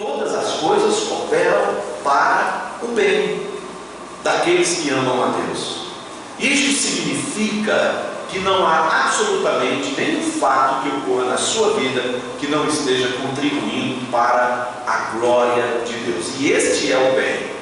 todas as coisas cooperam para o bem daqueles que amam a Deus. Isto significa que não há absolutamente nenhum fato que ocorra na sua vida que não esteja contribuindo para a glória de Deus. E este é o bem.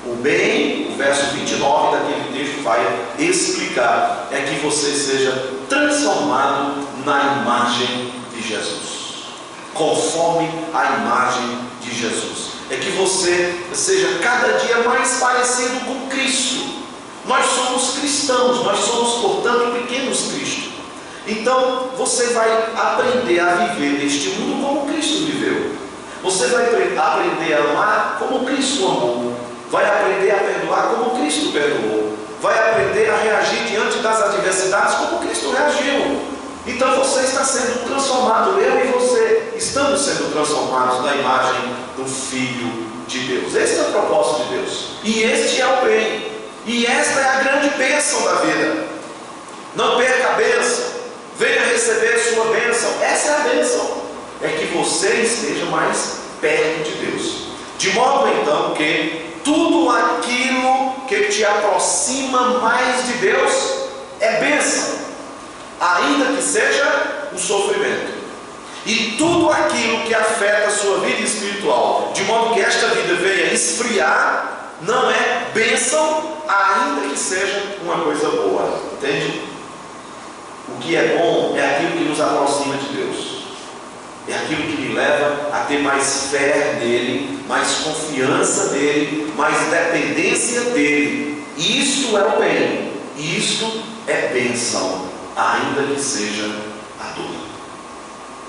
O bem, o verso 29 daquele texto vai explicar, é que você seja transformado na imagem de Jesus, conforme a imagem de Jesus. É que você seja cada dia mais parecido com Cristo. Nós somos cristãos, nós somos, portanto, pequenos Cristo. Então, você vai aprender a viver neste mundo como Cristo viveu. Você vai aprender a amar como Cristo amou. Vai aprender a perdoar como Cristo perdoou. Vai aprender a reagir diante das adversidades como Cristo reagiu. Então, você está sendo transformado, eu e você estamos sendo transformados na imagem do Filho de Deus. Esse é o propósito de Deus. E este é o bem. E esta é a grande bênção da vida. Não perca a bênção. Venha receber sua bênção. Essa é a bênção. É que você esteja mais perto de Deus. De modo então que tudo aquilo que te aproxima mais de Deus é bênção, ainda que seja um sofrimento. E tudo aquilo que afeta a sua vida espiritual, de modo que esta vida venha esfriar, não é bênção, ainda que seja uma coisa boa. Entende? O que é bom é aquilo que nos aproxima de Deus. É aquilo que me leva a ter mais fé nele, mais confiança nele, mais dependência dele. Isto é o bem. Isto é bênção, ainda que seja a dor,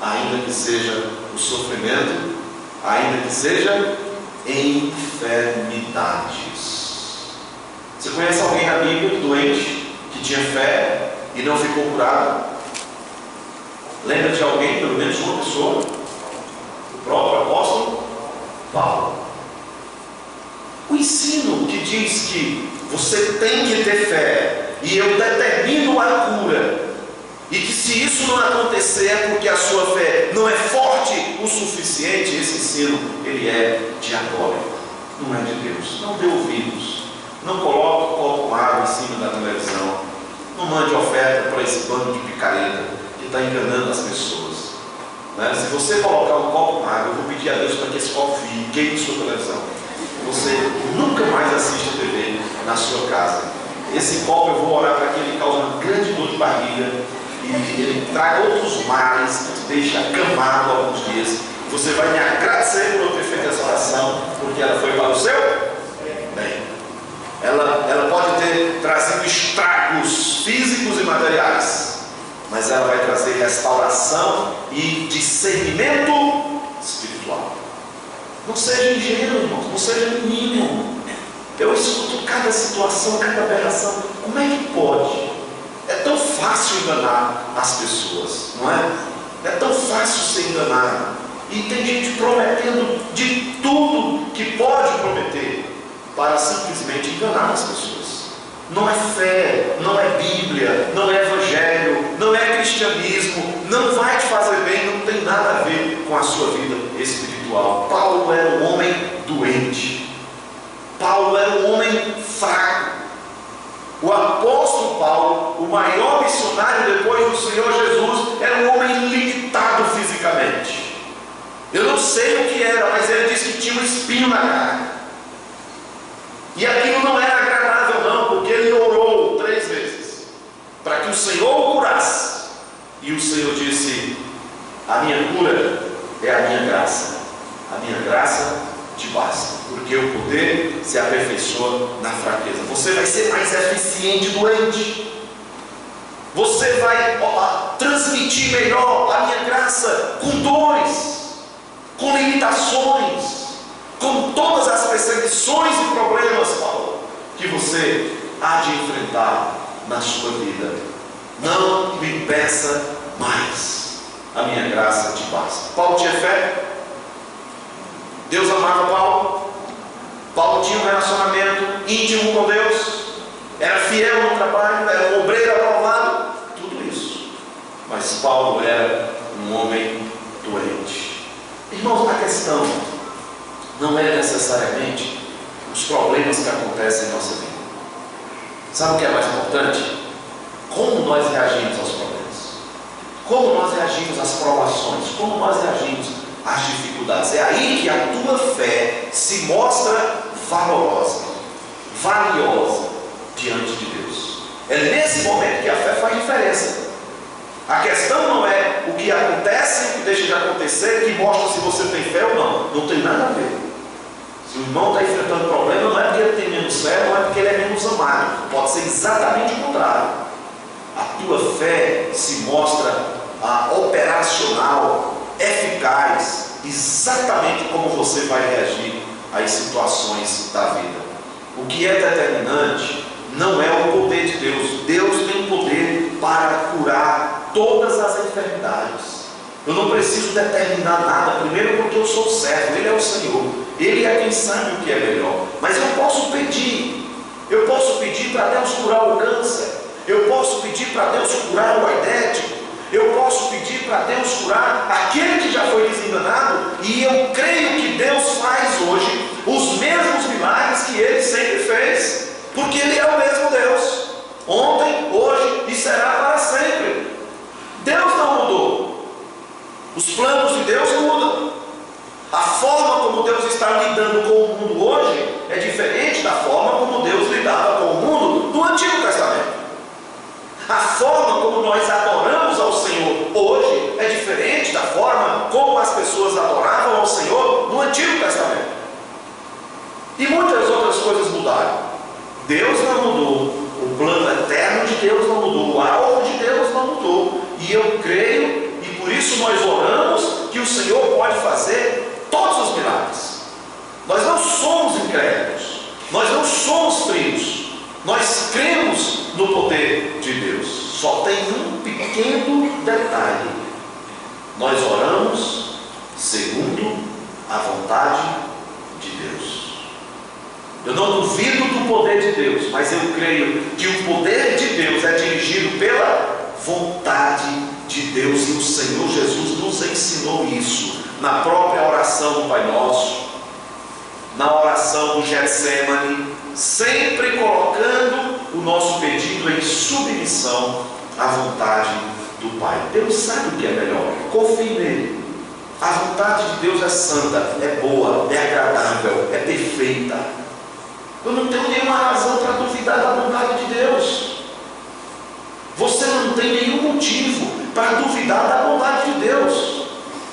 ainda que seja o sofrimento, ainda que seja enfermidades. Você conhece alguém na Bíblia doente, que tinha fé e não ficou curado? Lembra de alguém, pelo menos uma pessoa? O próprio apóstolo Paulo. O ensino que diz que você tem que ter fé e eu determino a cura, e que se isso não acontecer é porque a sua fé não é forte o suficiente, esse ensino, ele é diabólico, não é de Deus. Não dê ouvidos, não coloque o copo com água em cima da televisão, não mande oferta para esse bando de picareta que está enganando as pessoas, né? Se você colocar um copo com água, eu vou pedir a Deus para que esse copo fique em sua televisão. Você nunca mais assiste a TV na sua casa. Esse copo eu vou orar para que ele cause uma grande dor de barriga e ele traga outros males, te deixe acamado alguns dias. Você vai me agradecer por eu ter feito essa oração, porque ela foi para o seu bem. Ela pode ter trazido estragos físicos e materiais, mas ela vai trazer restauração e discernimento espiritual. Não seja ingênuo, irmãos, não seja menino. Eu escuto cada situação, cada aberração. Como é que pode? É tão fácil enganar as pessoas, não é? É tão fácil ser enganado. E tem gente prometendo de tudo que pode prometer para simplesmente enganar as pessoas. Não é fé, não é Bíblia, não é Evangelho, não é cristianismo, não vai te fazer bem, não tem nada a ver com a sua vida espiritual. Paulo era um homem doente. Paulo era um homem fraco. O apóstolo Paulo, o maior missionário depois do Senhor Jesus, era um homem limitado fisicamente. Eu não sei o que era, mas ele disse que tinha um espinho na carne. E aquilo não era agradável não, porque ele orou 3 vezes para que o Senhor o curasse. E o Senhor disse: a minha cura é a minha graça. A minha graça te basta, porque o poder se aperfeiçoa na fraqueza. Você vai ser mais eficiente doente. Você vai transmitir melhor a minha graça com dores, com limitações, com todas as perseguições e problemas, Paulo, que você há de enfrentar na sua vida. Não me peça mais, a minha graça te basta. Paulo tinha fé. Deus amava Paulo. Paulo tinha um relacionamento íntimo com Deus. Era fiel no trabalho, era um obreiro aprovado. Tudo isso. Mas Paulo era um homem doente. Irmãos, a questão não é necessariamente os problemas que acontecem em nossa vida. Sabe o que é mais importante? Como nós reagimos aos problemas. Como nós reagimos às provações. Como nós reagimos às dificuldades. É aí que a tua fé se mostra valorosa, valiosa diante de Deus. É nesse momento que a fé faz diferença. A questão não é o que acontece e o que deixa de acontecer que mostra se você tem fé ou não. Não tem nada a ver. Se o irmão está enfrentando problema, não é porque ele tem menos fé, não é porque ele é menos amado. Pode ser exatamente o contrário. A tua fé se mostra operacional, eficaz, exatamente como você vai reagir às situações da vida. O que é determinante não é o poder de Deus. Deus tem poder para curar todas as enfermidades. Eu não preciso determinar nada, primeiro porque eu sou servo, Ele é o Senhor, Ele é quem sabe o que é melhor. Mas eu posso pedir para Deus curar o câncer, eu posso pedir para Deus curar o aidético, eu posso pedir para Deus curar aquele que já foi desenganado, e eu creio que Deus faz hoje os mesmos milagres que Ele sempre fez, porque Ele é o mesmo Deus, ontem, hoje e será para sempre. Deus não mudou, os planos de Deus mudam, a forma como Deus está lidando com o mundo hoje é diferente da forma como Deus lidava com o mundo no Antigo Testamento. A forma como nós adoramos ao Senhor hoje é diferente da forma como as pessoas adoravam ao Senhor no Antigo Testamento. E muitas outras coisas mudaram. Deus não mudou, o plano eterno de Deus não mudou, o alvo de Deus não mudou. E eu creio, e por isso nós oramos, que o Senhor pode fazer todos os milagres. Nós não somos incrédulos, nós não somos frios, nós cremos no poder de Deus. Só tem um pequeno detalhe: nós oramos segundo a vontade de Deus. Eu não duvido do poder de Deus, mas eu creio que o poder de Deus é dirigido pela vontade de Deus, e o Senhor Jesus nos ensinou isso na própria oração do Pai Nosso, na oração do Getsemane, sempre colocando o nosso pedido em submissão à vontade do Pai. Deus sabe o que é melhor, confie nele. A vontade de Deus é santa, é boa, é agradável, é perfeita. Eu não tenho nenhuma razão para duvidar da vontade de Deus. Você não tem nenhum motivo para duvidar da vontade de Deus.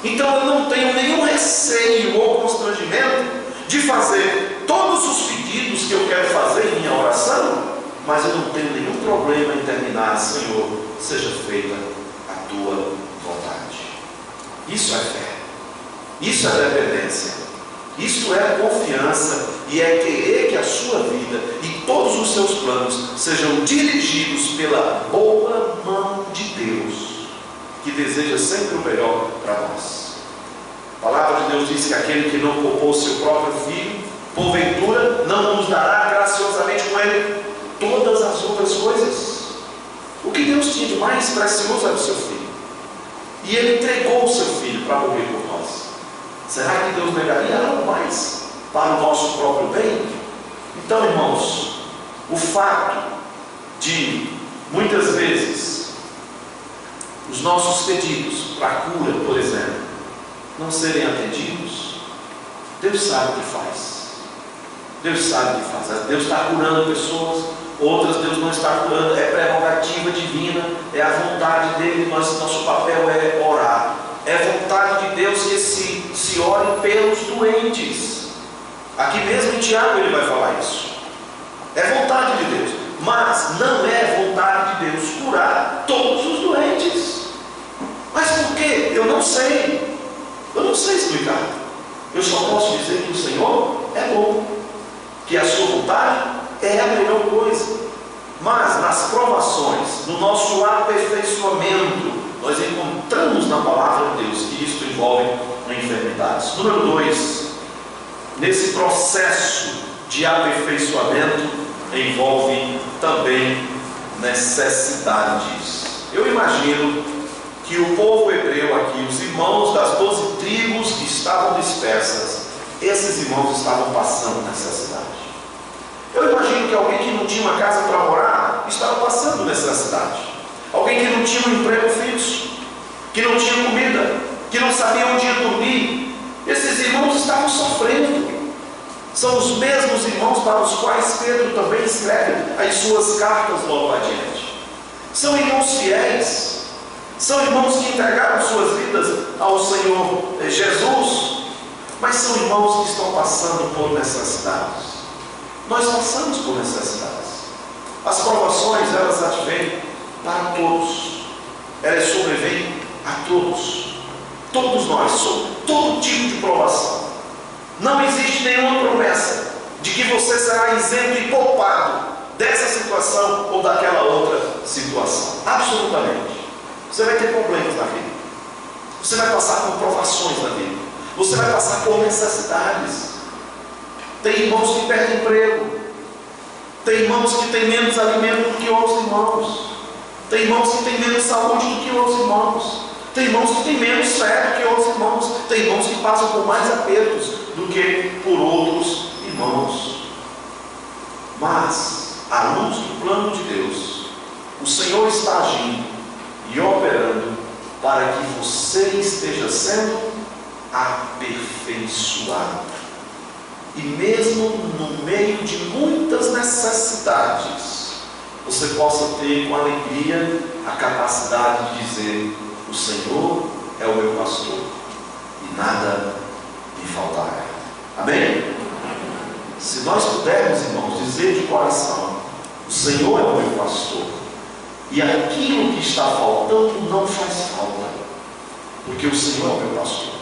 Então eu não tenho nenhum receio ou constrangimento de fazer todos os pedidos que eu quero fazer em minha oração, mas eu não tenho nenhum problema em terminar: Senhor, seja feita a tua vontade. Isso é fé, isso é dependência, isso é confiança, e é querer que a sua vida e todos os seus planos sejam dirigidos pela boa mão de Deus, que deseja sempre o melhor para nós. A palavra de Deus diz que aquele que não poupou seu próprio filho, porventura não nos dará graciosamente com ele todas as outras coisas. O que Deus tinha de mais precioso era o seu filho, e Ele entregou o seu filho para morrer por nós. Será que Deus negaria algo mais para o nosso próprio bem? Então, irmãos, o fato de muitas vezes os nossos pedidos para cura, por exemplo, não serem atendidos, Deus sabe o que faz. Deus sabe o que faz. Deus está curando pessoas, outras Deus não está curando. É prerrogativa divina, é a vontade dele. Nosso papel é orar. É vontade de Deus que se ore pelos doentes. Aqui mesmo em Tiago ele vai falar isso. É vontade de Deus, mas não é vontade de Deus curar todos os doentes. Mas por quê? Eu não sei. Eu não sei explicar. Eu só posso dizer que o Senhor é bom, que a sua vontade é a melhor coisa. Mas nas provações, no nosso aperfeiçoamento, nós encontramos na palavra de Deus que isto envolve enfermidades. Número 2, nesse processo de aperfeiçoamento envolve também necessidades. Eu imagino que o povo hebreu aqui, os irmãos das 12 tribos que estavam dispersas, esses irmãos estavam passando necessidade. Eu imagino que alguém que não tinha uma casa para morar estava passando necessidade. Alguém que não tinha um emprego fixo, que não tinha comida, que não sabia onde ia dormir. Esses irmãos estavam sofrendo. São os mesmos irmãos para os quais Pedro também escreve as suas cartas logo adiante. São irmãos fiéis, são irmãos que entregaram suas vidas ao Senhor Jesus, mas são irmãos que estão passando por necessidades. Nós passamos por necessidades. As provações, elas advêm para todos, elas sobrevêm a todos. Todos nós, sob todo tipo de provação. Não existe nenhuma promessa de que você será isento e poupado dessa situação ou daquela outra situação. Absolutamente. Você vai ter problemas na vida. Você vai passar por provações na vida. Você vai passar por necessidades. Tem irmãos que perdem emprego. Tem irmãos que têm menos alimento do que outros irmãos. Tem irmãos que têm menos saúde do que outros irmãos. Tem irmãos que têm menos fé do que outros irmãos. Tem irmãos que passam por mais apertos do que por outros irmãos. Mas, à luz do plano de Deus, o Senhor está agindo e operando para que você esteja sendo aperfeiçoado. E mesmo no meio de muitas necessidades, você possa ter com alegria a capacidade de dizer: o Senhor é o meu pastor e nada me faltará. Amém? Se nós pudermos, irmãos, dizer de coração: o Senhor é o meu pastor, e aquilo que está faltando não faz falta, porque o Senhor é o meu pastor,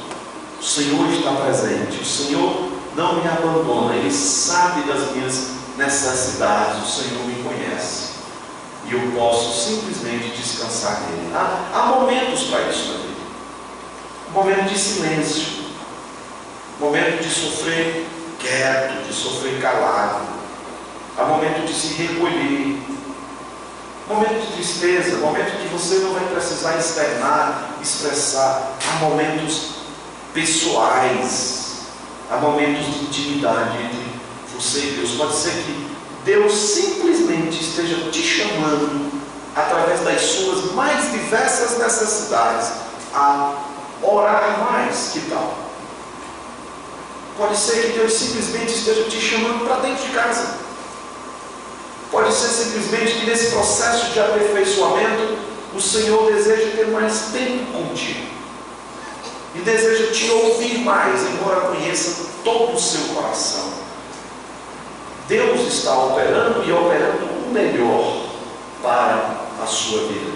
o Senhor está presente, o Senhor não me abandona, Ele sabe das minhas necessidades, o Senhor me conhece, e eu posso simplesmente descansar nele. Há momentos para isso na vida. Momento de silêncio, momento de sofrer quieto, de sofrer calado. Há momento de se recolher, momento de tristeza, momento que você não vai precisar externar, expressar. Há momentos pessoais, há momentos de intimidade entre você e Deus. Pode ser que Deus simplesmente esteja te chamando, através das suas mais diversas necessidades, a orar mais. Que tal? Pode ser que Deus simplesmente esteja te chamando para dentro de casa. Pode ser simplesmente que nesse processo de aperfeiçoamento, o Senhor deseja ter mais tempo contigo e deseja te ouvir mais, embora conheça todo o seu coração. Deus está operando e operando o melhor para a sua vida.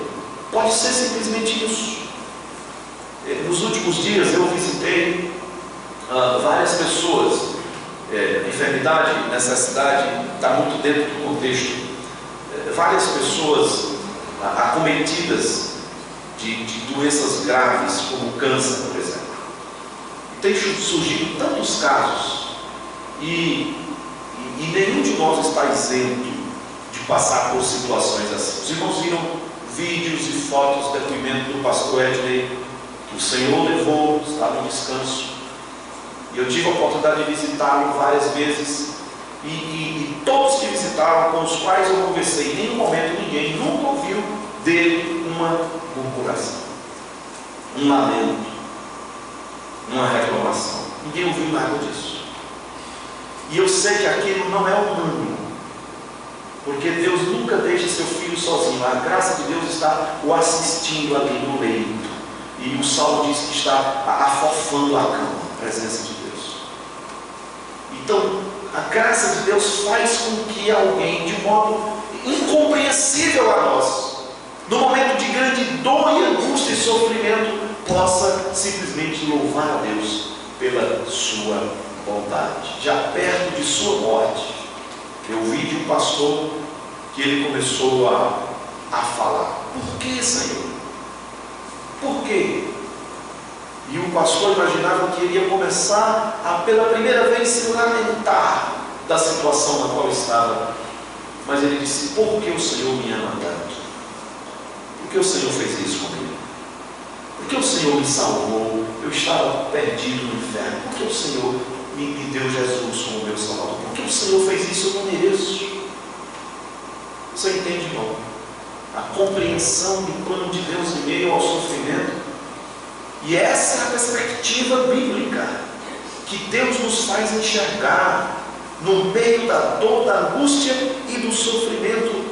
Pode ser simplesmente isso. Nos últimos dias eu visitei várias pessoas. Enfermidade, necessidade, está muito dentro do contexto. Várias pessoas acometidas de doenças graves, como câncer, por exemplo. Tem surgido tantos casos e nenhum de nós está isento de passar por situações assim. Os irmãos viram vídeos e fotos, depoimento do pastor Edney, que o Senhor levou, estava em descanso. E eu tive a oportunidade de visitá-lo várias vezes. E todos que visitaram, com os quais eu conversei, em nenhum momento ninguém nunca ouviu dele uma murmuração, um lamento, uma reclamação. Ninguém ouviu nada disso. E eu sei que aquilo não é humano, porque Deus nunca deixa seu filho sozinho. A graça de Deus está o assistindo ali no leito. E o Salmo diz que está afofando a cama, a presença de Deus. Então, a graça de Deus faz com que alguém, de um modo incompreensível a nós, no momento de grande dor e angústia e sofrimento, possa simplesmente louvar a Deus pela sua bondade. Já perto de sua morte, eu vi de um pastor que ele começou a falar: por que, Senhor? Por quê? E o pastor imaginava que ele ia começar a, pela primeira vez, se lamentar da situação na qual estava. Mas ele disse: por que o Senhor me ama tanto? Por que o Senhor fez isso comigo? Por que o Senhor me salvou? Eu estava perdido no inferno. Por que o Senhor me deu compreensão do plano de Deus em meio ao sofrimento. E essa é a perspectiva bíblica que Deus nos faz enxergar no meio da dor, da angústia e do sofrimento.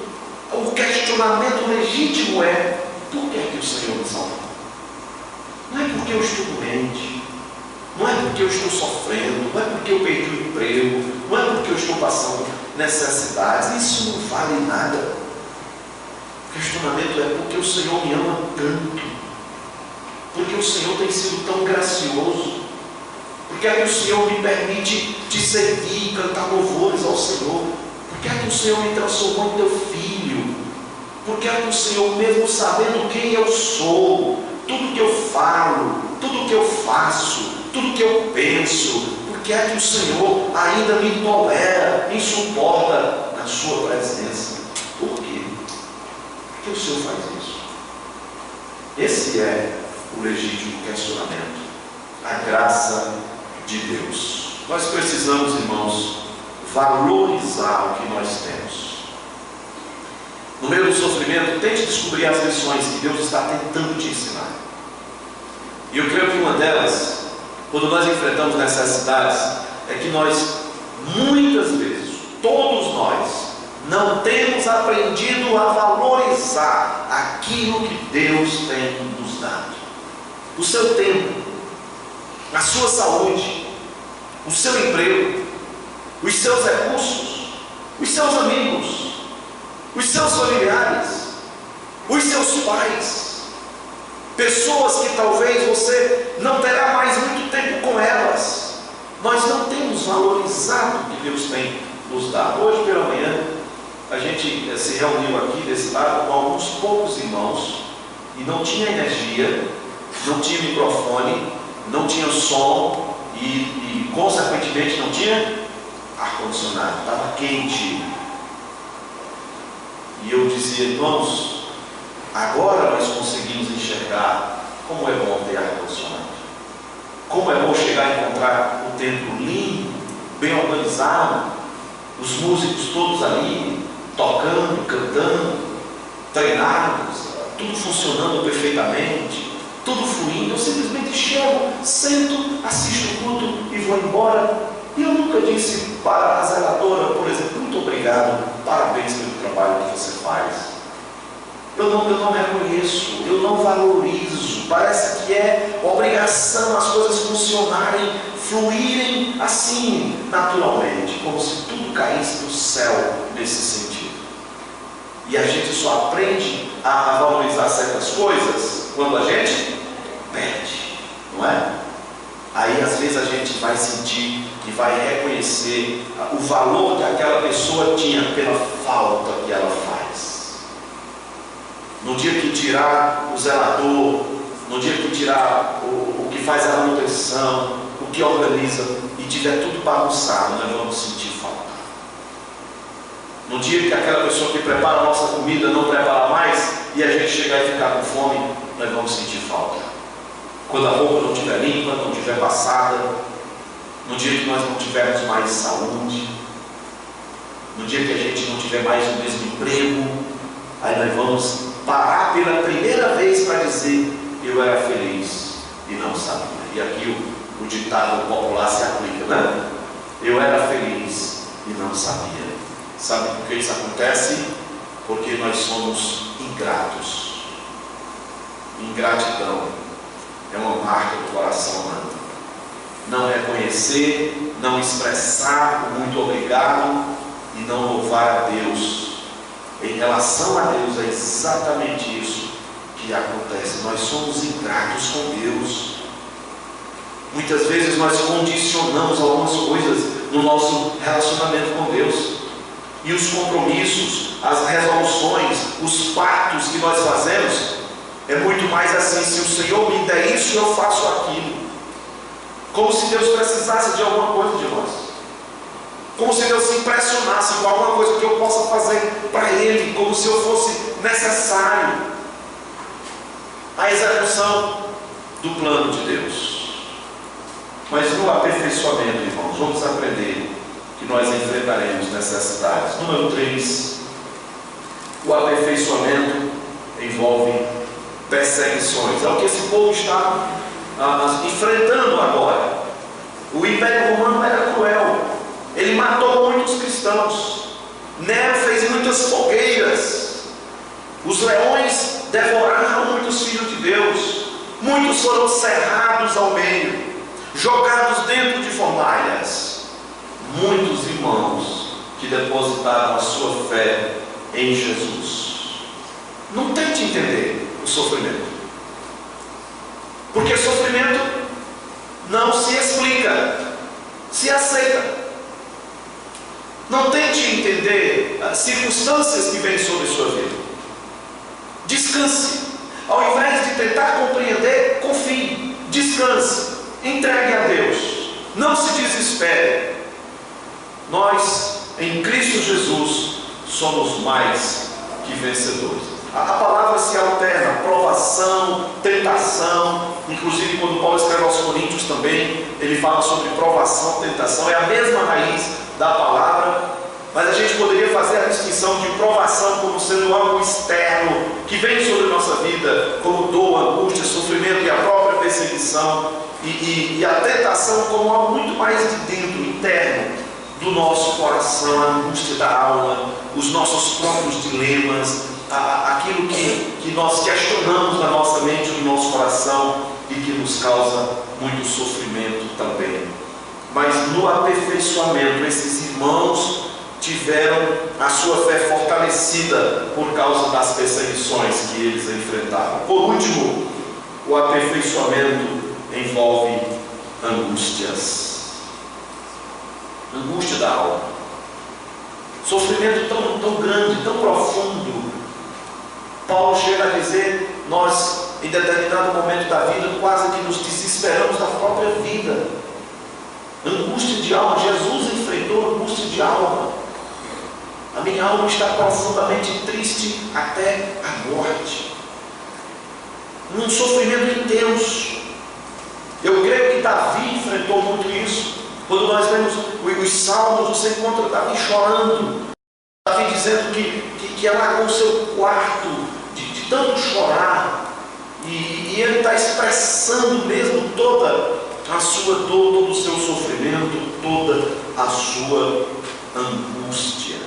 O questionamento legítimo é: por que é que o Senhor me salvou? Não é porque eu estou doente, não é porque eu estou sofrendo, não é porque eu perdi o emprego, não é porque eu estou passando necessidades. Isso não vale nada. O questionamento é: porque o Senhor me ama tanto, porque o Senhor tem sido tão gracioso, porque é que o Senhor me permite te servir e cantar louvores ao Senhor, porque é que o Senhor me transformou em teu filho, porque é que o Senhor, mesmo sabendo quem eu sou, tudo que eu falo, tudo que eu faço, tudo que eu penso, porque é que o Senhor ainda me tolera, me suporta na sua presença? Por quê? Por que o Senhor faz isso? Esse é o legítimo questionamento. A graça de Deus. Nós precisamos, irmãos, valorizar o que nós temos. No meio do sofrimento, tente descobrir as lições que Deus está tentando te ensinar. E eu creio que uma delas, quando nós enfrentamos necessidades, é que nós, muitas vezes, todos nós, não temos aprendido a valorizar aquilo que Deus tem nos dado. O seu tempo, a sua saúde, o seu emprego, os seus recursos, os seus amigos, os seus familiares, os seus pais, pessoas que talvez você não terá mais muito tempo com elas. Nós não temos valorizado o que Deus tem nos dado. Hoje pela manhã a gente se reuniu aqui desse lado com alguns poucos irmãos e não tinha energia, não tinha microfone, não tinha som e consequentemente não tinha ar-condicionado, estava quente. E eu dizia: irmãos, agora nós conseguimos enxergar como é bom ter ar-condicionado, como é bom chegar e encontrar o templo limpo, bem organizado, os músicos todos ali, tocando, cantando, treinados, tudo funcionando perfeitamente, tudo fluindo. Eu simplesmente chego, sento, assisto o culto e vou embora. E eu nunca disse para a zeladora, por exemplo: muito obrigado, parabéns pelo trabalho que você faz. Eu não reconheço, eu não valorizo. Parece que é obrigação as coisas funcionarem, fluírem assim, naturalmente, como se tudo caísse do céu nesse sentido. E a gente só aprende a valorizar certas coisas quando a gente perde, não é? Aí às vezes a gente vai sentir e vai reconhecer o valor que aquela pessoa tinha pela falta que ela faz. No dia que tirar o zelador, no dia que tirar o que faz a manutenção, o que organiza, e tiver tudo bagunçado, nós vamos sentir falta. No dia que aquela pessoa que prepara a nossa comida não prepara mais, e a gente chegar e ficar com fome, nós vamos sentir falta. Quando a roupa não estiver limpa, não estiver passada, no dia que nós não tivermos mais saúde, no dia que a gente não tiver mais o mesmo emprego, aí nós vamos parar pela primeira vez para dizer: eu era feliz e não sabia. E aqui o ditado popular se aplica, né? Eu era feliz e não sabia. Sabe por que isso acontece? Porque nós somos ingratos. Ingratidão é uma marca do coração humano. Não reconhecer, não expressar o muito obrigado e não louvar a Deus. Em relação a Deus, é exatamente isso que acontece. Nós somos ingratos com Deus. Muitas vezes nós condicionamos algumas coisas no nosso relacionamento com Deus. E os compromissos, as resoluções, os pactos que nós fazemos, é muito mais assim: se o Senhor me der isso, eu faço aquilo. Como se Deus precisasse de alguma coisa de nós. Como se Deus se impressionasse com alguma coisa que eu possa fazer para Ele, como se eu fosse necessário a execução do plano de Deus. Mas no aperfeiçoamento, irmãos, vamos aprender que nós enfrentaremos necessidades. Número 3, o aperfeiçoamento envolve perseguições. É o que esse povo está enfrentando agora. O Império Romano era cruel. Ele matou muitos cristãos. Nero fez muitas fogueiras. Os leões devoraram muitos filhos de Deus. Muitos foram cerrados ao meio, jogados dentro de fornalhas. Muitos irmãos que depositaram a sua fé em Jesus. Não tente entender o sofrimento, porque sofrimento não se explica, se aceita. Não tente entender as circunstâncias que vêm sobre a sua vida. Descanse. Ao invés de tentar compreender, confie. Descanse. Entregue a Deus. Não se desespere. Nós, em Cristo Jesus, somos mais que vencedores. A palavra se alterna: provação, tentação. Inclusive, quando Paulo escreve aos Coríntios também, ele fala sobre provação, tentação. É a mesma raiz da palavra, mas a gente poderia fazer a distinção de provação como sendo algo externo, que vem sobre a nossa vida, como dor, angústia, sofrimento e a própria perseguição, e a tentação como algo muito mais de dentro, interno, do nosso coração, a angústia da alma, os nossos próprios dilemas, aquilo que nós questionamos na nossa mente, no nosso coração, e que nos causa muito sofrimento também. Mas no aperfeiçoamento, esses irmãos tiveram a sua fé fortalecida por causa das perseguições que eles enfrentaram. Por último, o aperfeiçoamento envolve angústias. Angústia da alma. Sofrimento tão grande, tão profundo. Paulo chega a dizer: nós, em determinado momento da vida, quase que nos desesperamos da própria vida. Angústia de alma. Jesus enfrentou angústia de alma. A minha alma está profundamente triste até a morte. Um sofrimento intenso. Eu creio que Davi enfrentou muito isso. Quando nós vemos os salmos, você encontra Davi chorando. Davi dizendo que alagou o seu quarto de tanto chorar. E ele está expressando mesmo toda a sua dor, todo o seu sofrimento, toda a sua angústia.